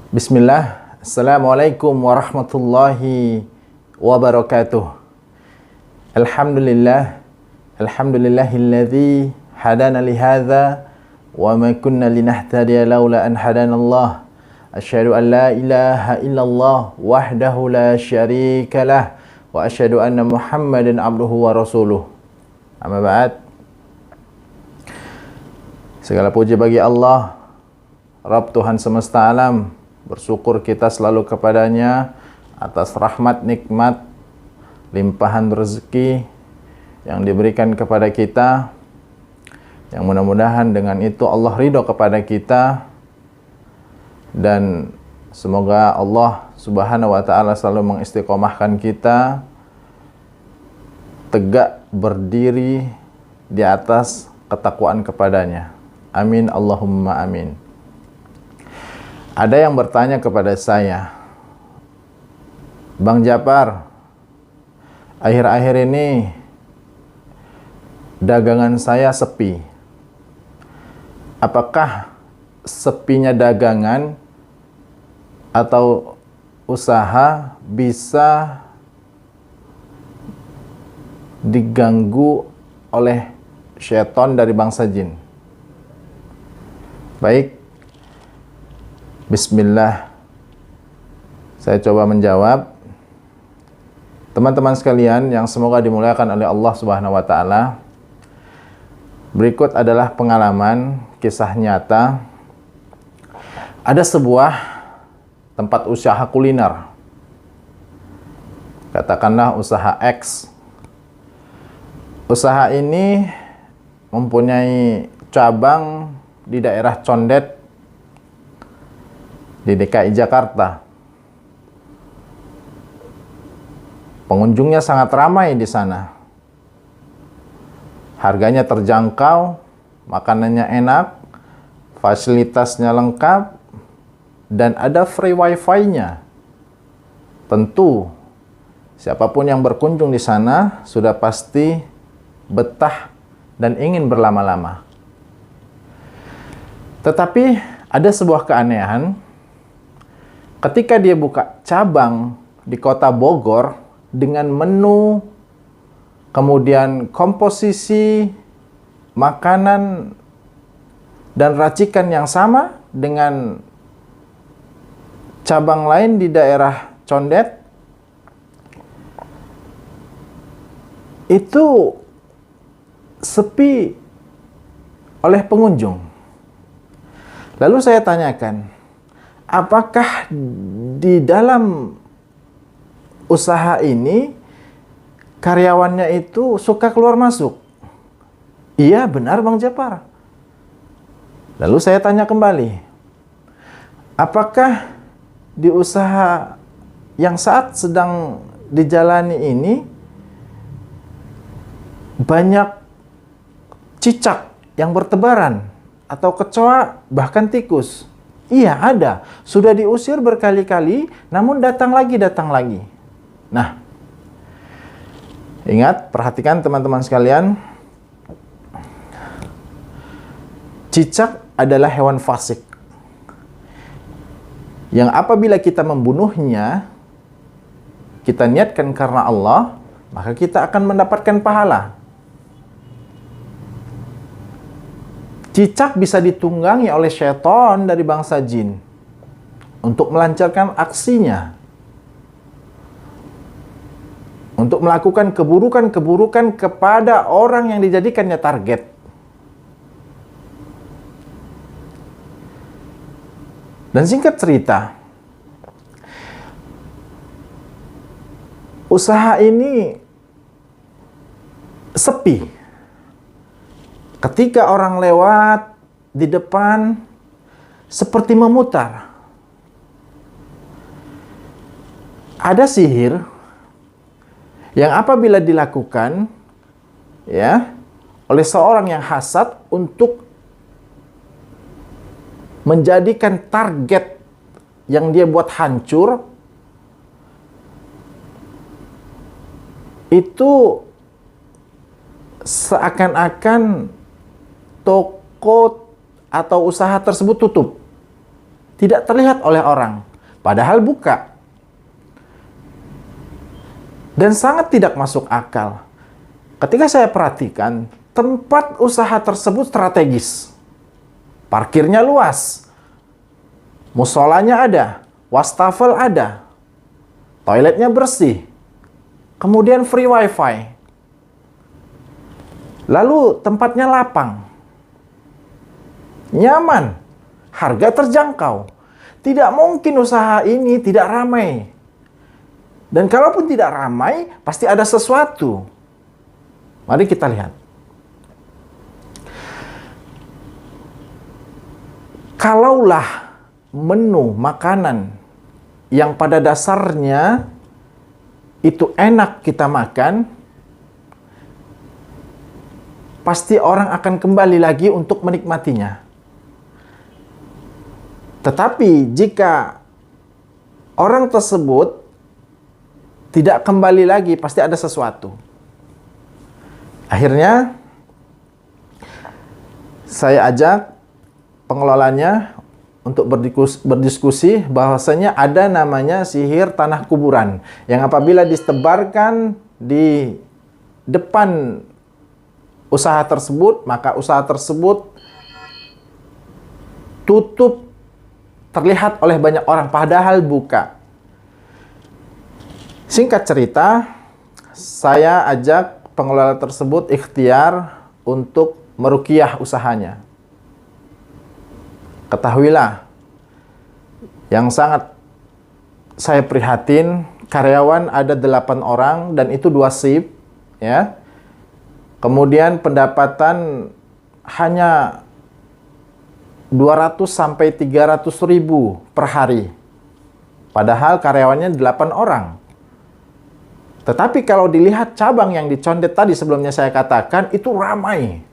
Bismillah, Assalamualaikum warahmatullahi wabarakatuh. Alhamdulillah, alhamdulillahilladzi hadana lihadza wa ma kunna linahtadiya laula an hadanallah. Asyhadu an la ilaha illallah wahdahu la syarikalah wa asyhadu anna Muhammadan abduhu wa rasuluh. Amma ba'd. Segala puji bagi Allah, Rabb Tuhan semesta alam. Bersyukur kita selalu kepadanya atas rahmat, nikmat, limpahan rezeki yang diberikan kepada kita, yang mudah-mudahan dengan itu Allah ridho kepada kita, dan semoga Allah subhanahu wa ta'ala selalu mengistiqomahkan kita tegak berdiri di atas ketakwaan kepadanya. Amin Allahumma amin. Ada yang bertanya kepada saya, Bang Japar, akhir-akhir ini dagangan saya sepi. Apakah sepinya dagangan atau usaha bisa diganggu oleh syaitan dari bangsa jin? Baik, bismillah, saya coba menjawab. Teman-teman sekalian yang semoga dimuliakan oleh Allah Subhanahu wa ta'ala, berikut adalah pengalaman kisah nyata. Ada sebuah tempat usaha kuliner, katakanlah usaha X. Usaha ini mempunyai cabang di daerah Condet di DKI Jakarta. Pengunjungnya sangat ramai di sana. Harganya terjangkau, makanannya enak, fasilitasnya lengkap, dan ada free wifi-nya. Tentu, siapapun yang berkunjung di sana sudah pasti betah dan ingin berlama-lama. Tetapi ada sebuah keanehan. Ketika dia buka cabang di kota Bogor dengan menu, kemudian komposisi makanan dan racikan yang sama dengan cabang lain di daerah Condet, itu sepi oleh pengunjung. Lalu saya tanyakan, apakah di dalam usaha ini karyawannya itu suka keluar masuk? Iya, benar Bang Japar. Lalu saya tanya kembali, apakah di usaha yang saat sedang dijalani ini banyak cicak yang bertebaran atau kecoa, bahkan tikus? Iya, ada. Sudah diusir berkali-kali, namun datang lagi. Nah, ingat, perhatikan teman-teman sekalian, cicak adalah hewan fasik yang apabila kita membunuhnya, kita niatkan karena Allah, maka kita akan mendapatkan pahala. Cicak bisa ditunggangi oleh syaitan dari bangsa jin untuk melancarkan aksinya, untuk melakukan keburukan-keburukan kepada orang yang dijadikannya target. Dan singkat cerita, usaha ini sepi. Ketika orang lewat di depan, seperti memutar. Ada sihir yang apabila dilakukan ya oleh seorang yang hasad untuk menjadikan target yang dia buat hancur, itu seakan-akan toko atau usaha tersebut tutup. tidak terlihat oleh orang, padahal buka. Dan sangat tidak masuk akal. Ketika saya perhatikan, tempat usaha tersebut strategis. Parkirnya luas, musolanya ada, wastafel ada, toiletnya bersih, kemudian free wifi. Lalu tempatnya lapang, nyaman, harga terjangkau. Tidak mungkin usaha ini tidak ramai. Dan kalaupun tidak ramai, pasti ada sesuatu. Mari kita lihat. Kalaulah menu makanan yang pada dasarnya itu enak kita makan, pasti orang akan kembali lagi untuk menikmatinya. Tetapi jika orang tersebut tidak kembali lagi, pasti ada sesuatu. Akhirnya saya ajak pengelolanya untuk berdiskusi bahwasanya ada namanya sihir tanah kuburan yang apabila disebarkan di depan usaha tersebut, maka usaha tersebut tutup terlihat oleh banyak orang padahal buka. Singkat cerita, saya ajak pengelola tersebut ikhtiar untuk meruqyah usahanya. Ketahuilah, yang sangat saya prihatin, karyawan ada 8 orang dan itu 2 shift, ya. Kemudian pendapatan hanya 200 sampai 300 ribu per hari. Padahal karyawannya 8 orang. Tetapi kalau dilihat cabang yang dicondet tadi sebelumnya saya katakan, itu ramai.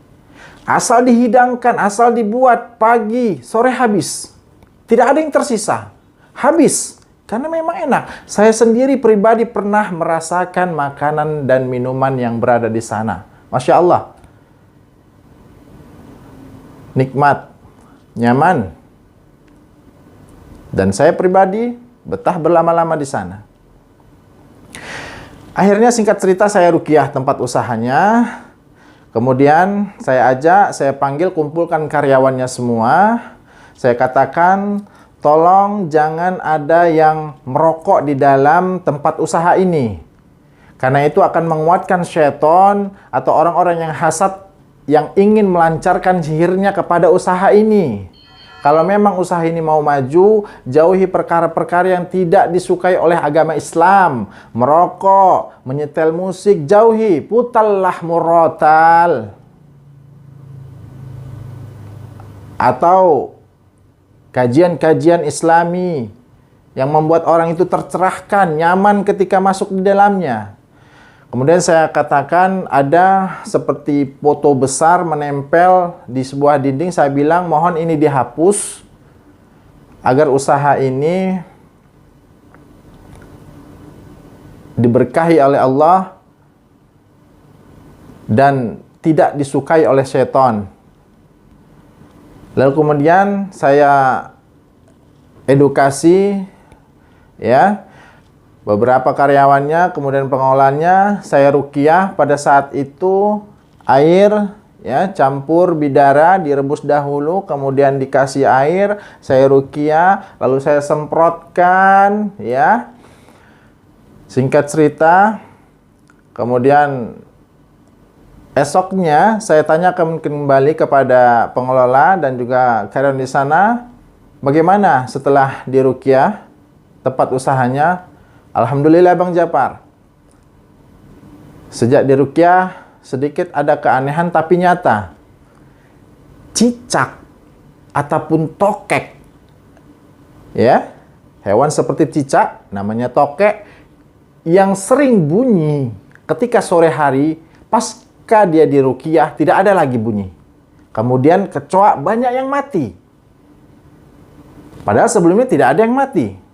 Asal dihidangkan, asal dibuat, pagi, sore habis. Tidak ada yang tersisa. Habis. Karena memang enak. Saya sendiri pribadi pernah merasakan makanan dan minuman yang berada di sana. Masya Allah. Nikmat. Nyaman. Dan saya pribadi betah berlama-lama di sana. Akhirnya singkat cerita saya ruqyah tempat usahanya. Kemudian saya ajak, saya panggil, kumpulkan karyawannya semua. Saya katakan, tolong jangan ada yang merokok di dalam tempat usaha ini. Karena itu akan menguatkan syaitan atau orang-orang yang hasad yang ingin melancarkan sihirnya kepada usaha ini. Kalau memang usaha ini mau maju, jauhi perkara-perkara yang tidak disukai oleh agama Islam. Merokok, menyetel musik, jauhi. Putallah murotal. Atau kajian-kajian Islami yang membuat orang itu tercerahkan, nyaman ketika masuk di dalamnya. Kemudian saya katakan ada seperti foto besar menempel di sebuah dinding. Saya bilang mohon ini dihapus agar usaha ini diberkahi oleh Allah dan tidak disukai oleh syaitan. Lalu kemudian saya edukasi, ya, beberapa karyawannya, kemudian pengolahnya, saya ruqyah. Pada saat itu air, ya, campur bidara direbus dahulu, kemudian dikasih air, saya ruqyah, lalu saya semprotkan, ya. Singkat cerita, kemudian esoknya saya tanyakan kembali kepada pengelola dan juga karyawan di sana, bagaimana setelah diruqyah tempat usahanya? Alhamdulillah Bang Japar, sejak diruqyah sedikit ada keanehan tapi nyata. Cicak ataupun tokek, ya, hewan seperti cicak namanya tokek yang sering bunyi ketika sore hari pasca dia diruqyah tidak ada lagi bunyi. Kemudian kecoa banyak yang mati, padahal sebelumnya tidak ada yang mati.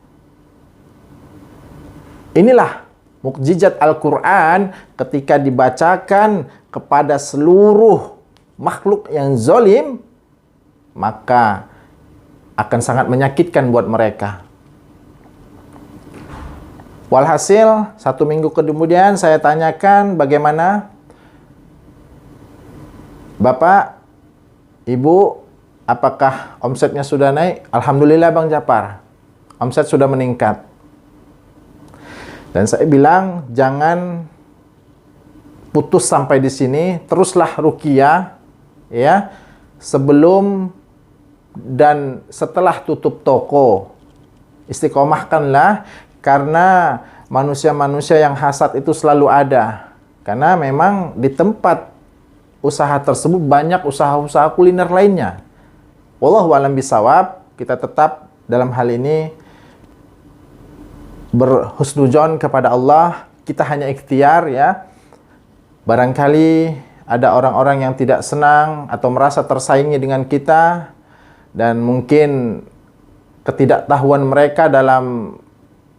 Inilah mukjizat Al-Quran ketika dibacakan kepada seluruh makhluk yang zalim, maka akan sangat menyakitkan buat mereka. Walhasil, 1 minggu kemudian saya tanyakan bagaimana Bapak, Ibu, apakah omsetnya sudah naik? Alhamdulillah Bang Japar, omset sudah meningkat. Dan saya bilang, jangan putus sampai di sini, teruslah ruqyah ya, sebelum dan setelah tutup toko. Istiqomahkanlah, karena manusia-manusia yang hasad itu selalu ada. Karena memang di tempat usaha tersebut banyak usaha-usaha kuliner lainnya. Wallahu a'lam bishawab, kita tetap dalam hal ini berhusnudzon kepada Allah. Kita hanya ikhtiar ya. Barangkali ada orang-orang yang tidak senang atau merasa tersaingi dengan kita, dan mungkin ketidaktahuan mereka dalam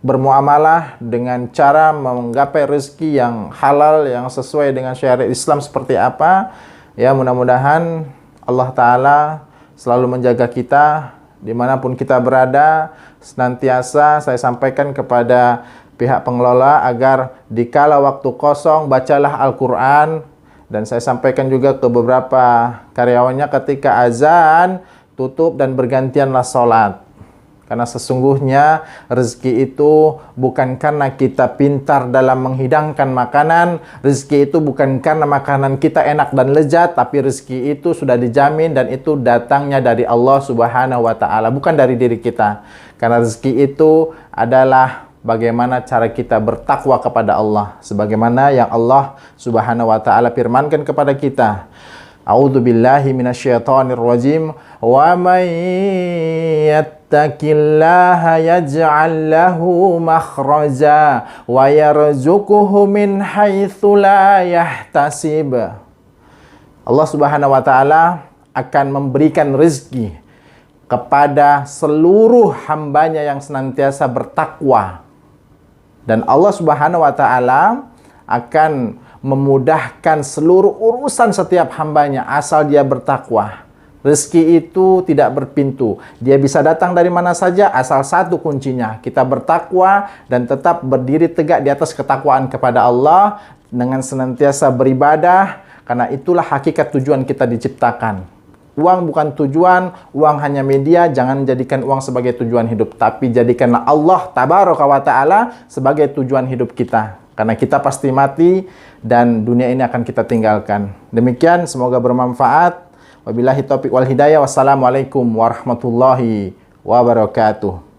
bermuamalah dengan cara menggapai rezeki yang halal, yang sesuai dengan syariat Islam seperti apa. Ya, mudah-mudahan Allah Ta'ala selalu menjaga kita dimanapun kita berada. Senantiasa saya sampaikan kepada pihak pengelola agar dikala waktu kosong bacalah Al-Quran. Dan saya sampaikan juga ke beberapa karyawannya, ketika azan tutup dan bergantianlah sholat. Karena sesungguhnya rezeki itu bukan karena kita pintar dalam menghidangkan makanan. Rezeki itu bukan karena makanan kita enak dan lezat, tapi rezeki itu sudah dijamin dan itu datangnya dari Allah Subhanahu wa Ta'ala, bukan dari diri kita. Karena rezeki itu adalah bagaimana cara kita bertakwa kepada Allah, sebagaimana yang Allah Subhanahu wa Ta'ala firmankan kepada kita. A'udzu billahi minasyaitonir rajim. Wa may yattaqillaha yaj'al lahu makhraja wa yarzuquhu min haitsu la yahtasib. Allah Subhanahu wa Ta'ala akan memberikan rezeki kepada seluruh hambanya yang senantiasa bertakwa. Dan Allah Subhanahu wa Ta'ala akan memudahkan seluruh urusan setiap hambanya asal dia bertakwa. Rezeki itu tidak berpintu. Dia bisa datang dari mana saja asal satu kuncinya, kita bertakwa dan tetap berdiri tegak di atas ketakwaan kepada Allah dengan senantiasa beribadah, karena itulah hakikat tujuan kita diciptakan. Uang bukan tujuan, uang hanya media. Jangan jadikan uang sebagai tujuan hidup, tapi jadikanlah Allah Tabaraka wa Ta'ala sebagai tujuan hidup kita. Karena kita pasti mati dan dunia ini akan kita tinggalkan. Demikian, semoga bermanfaat. Wabillahi taufiq wal hidayah. Wassalamualaikum warahmatullahi wabarakatuh.